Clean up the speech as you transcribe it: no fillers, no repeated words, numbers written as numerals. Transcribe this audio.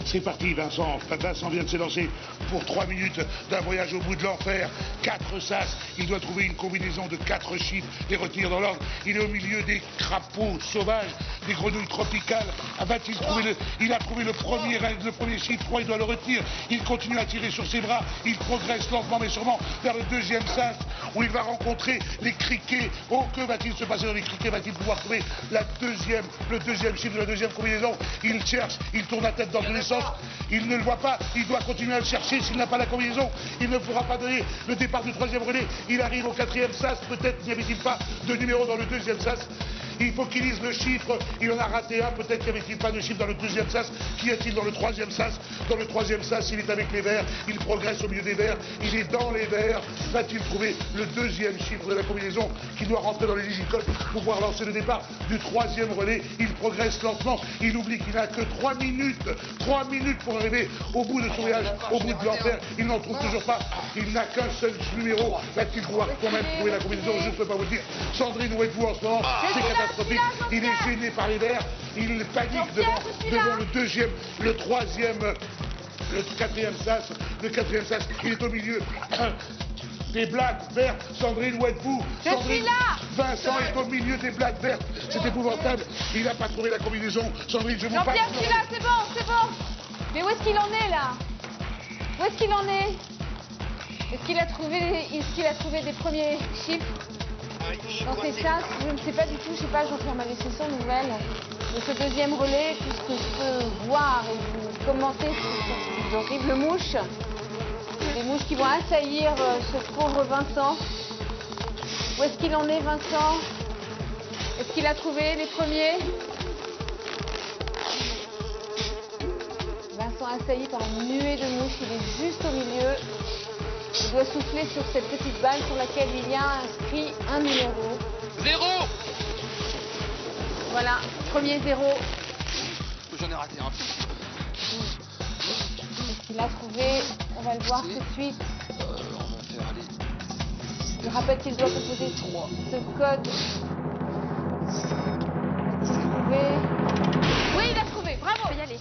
C'est parti, Vincent. Vincent vient de s'élancer pour 3 minutes d'un voyage au bout de l'enfer. 4 sas. Il doit trouver une combinaison de 4 chiffres, les retenir dans l'ordre. Il est au milieu des crapauds sauvages, des grenouilles tropicales. Va-t-il trouver le... Il a trouvé le premier chiffre 3, il doit le retenir. Il continue à tirer sur ses bras. Il progresse lentement mais sûrement vers le deuxième sas où il va rencontrer les criquets. Oh, que va-t-il se passer dans les criquets? Va-t-il pouvoir trouver le deuxième chiffre de la deuxième combinaison? Il cherche, il tourne la tête dans tous les sens. Il ne le voit pas, il doit continuer à le chercher. S'il n'a pas la combinaison, il ne pourra pas donner le départ du troisième relais. Il arrive au quatrième sas, peut-être n'y avait-il pas de numéro dans le deuxième sas. Il faut qu'il lise le chiffre, il en a raté un, peut-être n'y avait-il pas de chiffre dans le deuxième sas. Qu'y a-t-il dans le troisième sas? Dans le troisième sas, il est avec les verts, il progresse au milieu des verts, il est dans les verts. Va-t-il trouver le deuxième chiffre de la combinaison qui doit rentrer dans les ligicoles pour pouvoir lancer le départ du troisième relais? Il progresse lentement, il oublie qu'il n'a que 3 minutes pour arriver au bout de son voyage, au bout de l'enfer. Il n'en trouve toujours pas, il n'a qu'un seul numéro. Va-t-il pouvoir quand même trouver la combinaison? Je ne peux pas vous dire. Sandrine, où êtes-vous en ce moment? C'est catastrophique. Il est gêné par les verts, il panique devant le troisième, le quatrième sas. Le quatrième sas, il est au milieu des blagues vertes. Sandrine, où êtes-vous? Je suis là. Vincent est au milieu des blagues vertes. C'est épouvantable. Il n'a pas trouvé la combinaison. Sandrine, je vous parle. Jean-Pierre, je suis là, c'est bon. Mais où est-ce qu'il en est là? Où est-ce qu'il en est? Est-ce qu'il a trouvé des premiers chiffres dans ces sas? Je ne sais pas du tout, je ne sais pas, Jean-Pierre m'a laissé sans nouvelles de ce deuxième relais, puisque je peux voir et vous commenter sur ces horribles mouches. Des mouches qui vont assaillir ce pauvre Vincent. Où est-ce qu'il en est, Vincent? Est-ce qu'il a trouvé les premiers? Vincent assailli par une nuée de mouches, il est juste au milieu. Il doit souffler sur cette petite balle sur laquelle il y a inscrit un numéro. 0. Voilà, premier 0. J'en ai raté un. Est-ce qu'il a trouvé? On va le voir tout de suite. On va faire aller. Je rappelle qu'il doit composer ce code. A-t-il trouvé? Oui, il a trouvé. Bravo, y aller.